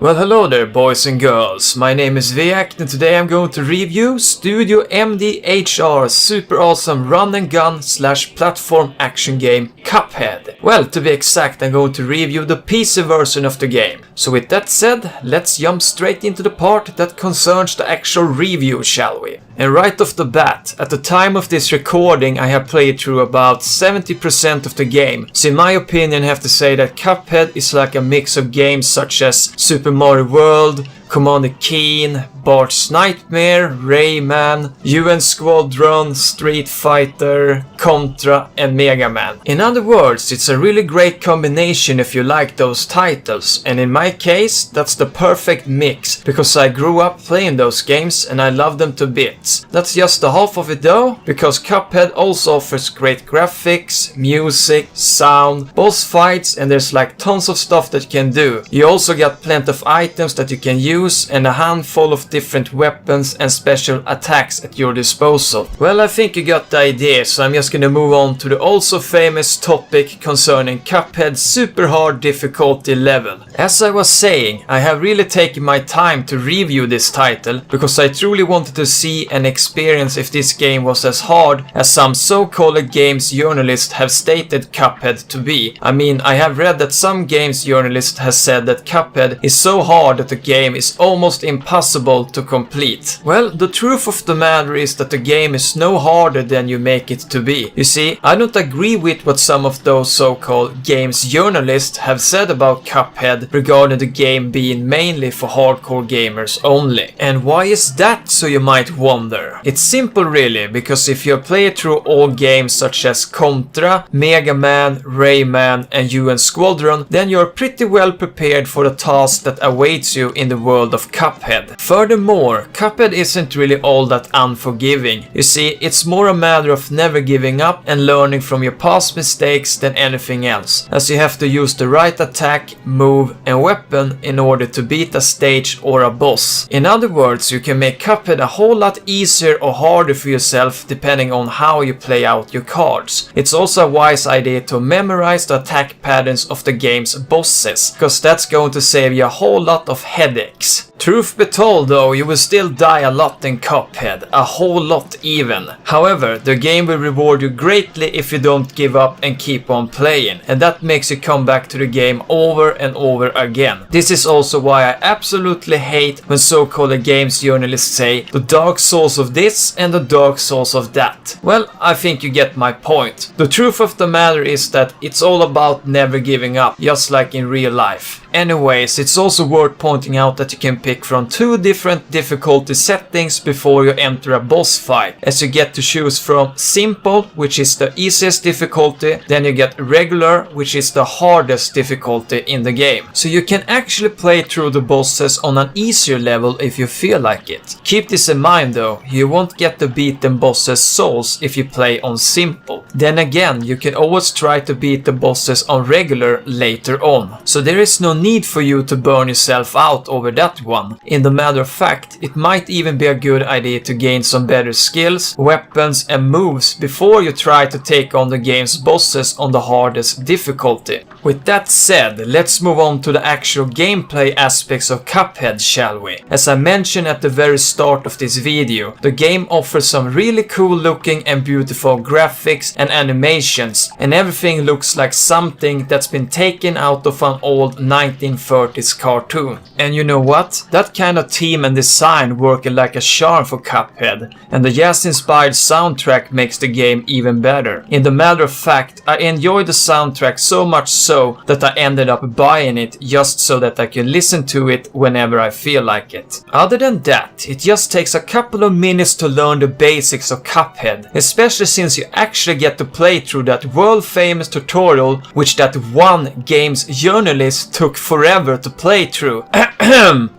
Well, hello there boys and girls, my name is rekt and today I'm going to review Studio MDHR super awesome run and gun / platform action game Cuphead. Well, to be exact, I'm going to review the PC version of the game. So with that said, let's jump straight into the part that concerns the actual review, shall we? And right off the bat, at the time of this recording I have played through about 70% of the game, so in my opinion I have to say that Cuphead is like a mix of games such as Super Mario World, Commander Keen, Barts Nightmare, Rayman, Squdron, Street Fighter, Contra and Megaman. In other words, it's a really great combination if you like those titles, and in my case that's the perfect mix, because I grew up playing those games and I love them to bits. That's just the half of it though, because Cuphead also offers great graphics, music, sound, boss fights, and there's like tons of stuff that you can do. You also got plenty of items that you can use and a handful of different weapons and special attacks at your disposal. Well, I think you got the idea, so I'm just gonna move on to the also famous topic concerning Cuphead's super hard difficulty level. As I was saying, I have really taken my time to review this title because I truly wanted to see and experience if this game was as hard as some so-called games journalists have stated Cuphead to be. I mean, I have read that some games journalist has said that Cuphead is so hard that the game is almost impossible to complete. Well, the truth of the matter is that the game is no harder than you make it to be. You see, I don't agree with what some of those so-called games journalists have said about Cuphead regarding the game being mainly for hardcore gamers only. And why is that, so you might wonder? It's simple really, because if you play through all games such as Contra, Megaman, Rayman and Squdron, then you're pretty well prepared for the task that awaits you in the world of Cuphead. Furthermore, Cuphead isn't really all that unforgiving. You see, it's more a matter of never giving up and learning from your past mistakes than anything else, as you have to use the right attack, move and weapon in order to beat a stage or a boss. In other words, you can make Cuphead a whole lot easier or harder for yourself depending on how you play out your cards. It's also a wise idea to memorize the attack patterns of the game's bosses, because that's going to save you a whole lot of headaches. Truth be told though, you will still die a lot in Cuphead, a whole lot even. However, the game will reward you greatly if you don't give up and keep on playing, and that makes you come back to the game over and over again. This is also why I absolutely hate when so-called games journalists say the Dark Souls of this and the Dark Souls of that. Well, I think you get my point. The truth of the matter is that it's all about never giving up, just like in real life. Anyways, it's also worth pointing out that you can pick from 2 different difficulty settings before you enter a boss fight, as you get to choose from simple, which is the easiest difficulty, then you get regular, which is the hardest difficulty in the game. So you can actually play through the bosses on an easier level if you feel like it. Keep this in mind though, you won't get to beat the bosses' souls if you play on simple. Then again, you can always try to beat the bosses on regular later on, so there is no need for you to burn yourself out over that one. In the matter of fact, it might even be a good idea to gain some better skills, weapons and moves before you try to take on the game's bosses on the hardest difficulty. With that said, let's move on to the actual gameplay aspects of Cuphead, shall we? As I mentioned at the very start of this video, the game offers some really cool looking and beautiful graphics and animations, and everything looks like something that's been taken out of an old 1930s cartoon. And you know what? That kind of theme and design work like a charm for Cuphead, and the jazz-inspired soundtrack makes the game even better. In the matter of fact, I enjoyed the soundtrack so much so that I ended up buying it just so that I can listen to it whenever I feel like it. Other than that, it just takes a couple of minutes to learn the basics of Cuphead, especially since you actually get to play through that world famous tutorial which that one games journalist took forever to play through.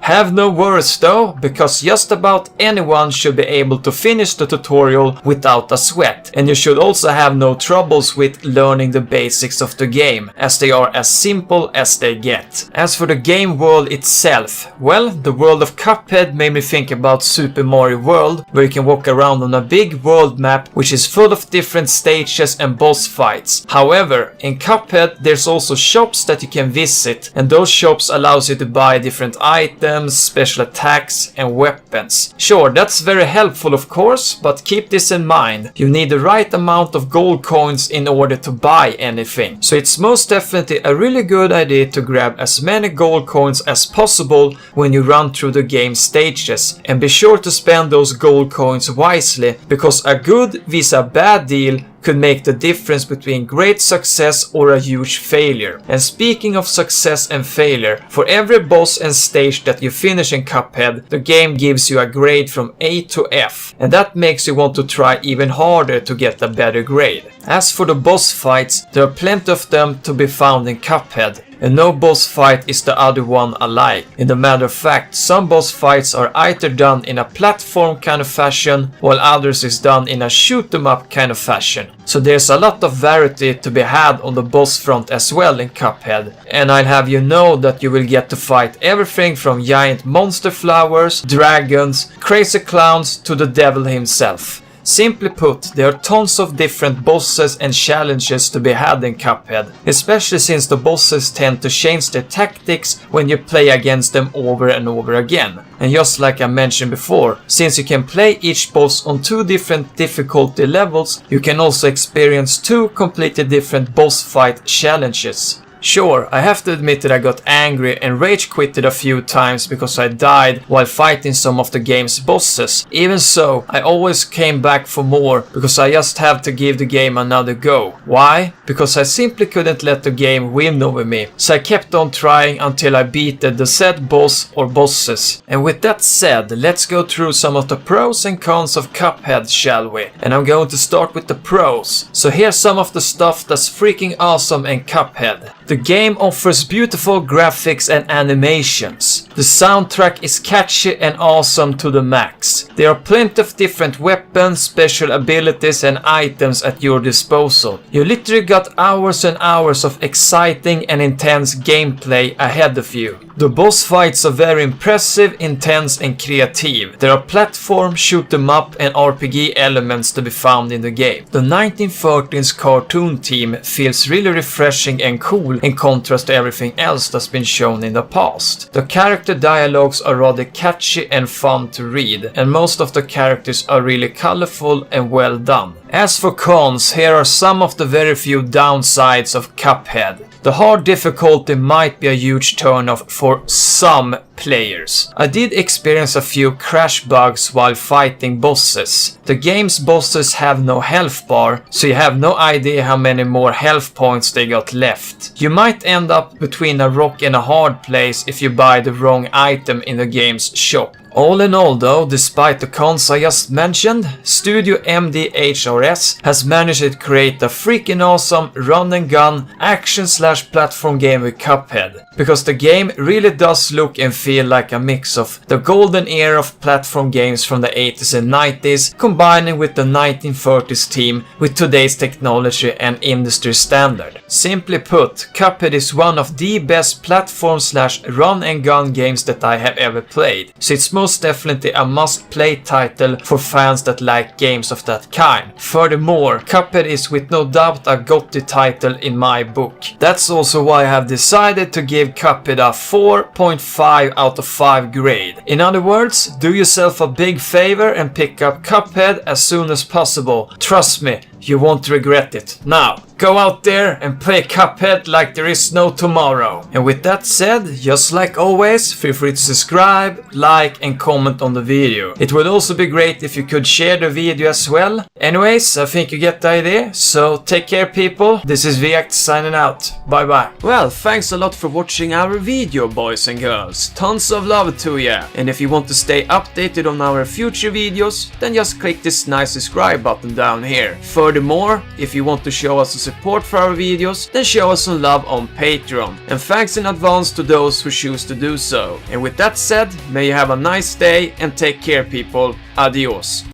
Have no worries though, because just about anyone should be able to finish the tutorial without a sweat, and you should also have no troubles with learning the basics of the game, as they are as simple as they get. As for the game world itself, well, the world of Cuphead made me think about Super Mario World, where you can walk around on a big world map which is full of different stages and boss fights. However, in Cuphead there's also shops that you can visit, and those shops allows you to buy different different items, special attacks and weapons. Sure, that's very helpful of course, but keep this in mind. You need the right amount of gold coins in order to buy anything. So it's most definitely a really good idea to grab as many gold coins as possible when you run through the game stages. And be sure to spend those gold coins wisely, because a good vs a bad deal could make the difference between great success or a huge failure. And speaking of success and failure, for every boss and stage that you finish in Cuphead, the game gives you a grade from A to F, and that makes you want to try even harder to get a better grade. As for the boss fights, there are plenty of them to be found in Cuphead, and no boss fight is the other one alike. In the matter of fact, some boss fights are either done in a platform kind of fashion, while others is done in a shoot 'em up kind of fashion. So there's a lot of variety to be had on the boss front as well in Cuphead, and I'll have you know that you will get to fight everything from giant monster flowers, dragons, crazy clowns to the devil himself. Simply put, there are tons of different bosses and challenges to be had in Cuphead, especially since the bosses tend to change their tactics when you play against them over and over again. And just like I mentioned before, since you can play each boss on 2 different difficulty levels, you can also experience 2 completely different boss fight challenges. Sure, I have to admit that I got angry and rage quitted a few times because I died while fighting some of the game's bosses. Even so, I always came back for more because I just have to give the game another go. Why? Because I simply couldn't let the game win over me, so I kept on trying until I beat the said boss or bosses. And with that said, let's go through some of the pros and cons of Cuphead, shall we? And I'm going to start with the pros. So here's some of the stuff that's freaking awesome in Cuphead. The game offers beautiful graphics and animations. The soundtrack is catchy and awesome to the max. There are plenty of different weapons, special abilities and items at your disposal. You literally got hours and hours of exciting and intense gameplay ahead of you. The boss fights are very impressive, intense and creative. There are platform, shoot 'em up and RPG elements to be found in the game. The 1930s cartoon theme feels really refreshing and cool in contrast to everything else that's been shown in the past. The character dialogues are rather catchy and fun to read, and most of the characters are really colorful and well done. As for cons, here are some of the very few downsides of Cuphead. The hard difficulty might be a huge turnoff for some players. I did experience a few crash bugs while fighting bosses. The game's bosses have no health bar, so you have no idea how many more health points they got left. You might end up between a rock and a hard place if you buy the wrong item in the game's shop. All in all though, despite the cons I just mentioned, Studio MDHR has managed to create a freaking awesome run and gun action/platform game with Cuphead. Because the game really does look and feel like a mix of the golden era of platform games from the 80s and 90s, combining with the 1930s theme with today's technology and industry standard. Simply put, Cuphead is one of the best platform/run and gun games that I have ever played. So it's most definitely a must-play title for fans that like games of that kind. Furthermore, Cuphead is with no doubt a GOTY title in my book. That's also why I have decided to give Cupead a 4.5 out of 5 grade. In other words, do yourself a big favor and pick up Cuphead as soon as possible. Trust me, you won't regret it. Now, go out there and play Cuphead like there is no tomorrow. And with that said, just like always, feel free to subscribe, like and comment on the video. It would also be great if you could share the video as well. Anyways, I think you get the idea, so take care people. This is rekt signing out. Bye bye. Well, thanks a lot for watching our video, boys and girls. Tons of love to ya. And if you want to stay updated on our future videos, then just click this nice subscribe button down here. Furthermore, if you want to show us support for our videos, then show us some love on Patreon. And thanks in advance to those who choose to do so. And with that said, may you have a nice day and take care people. Adios.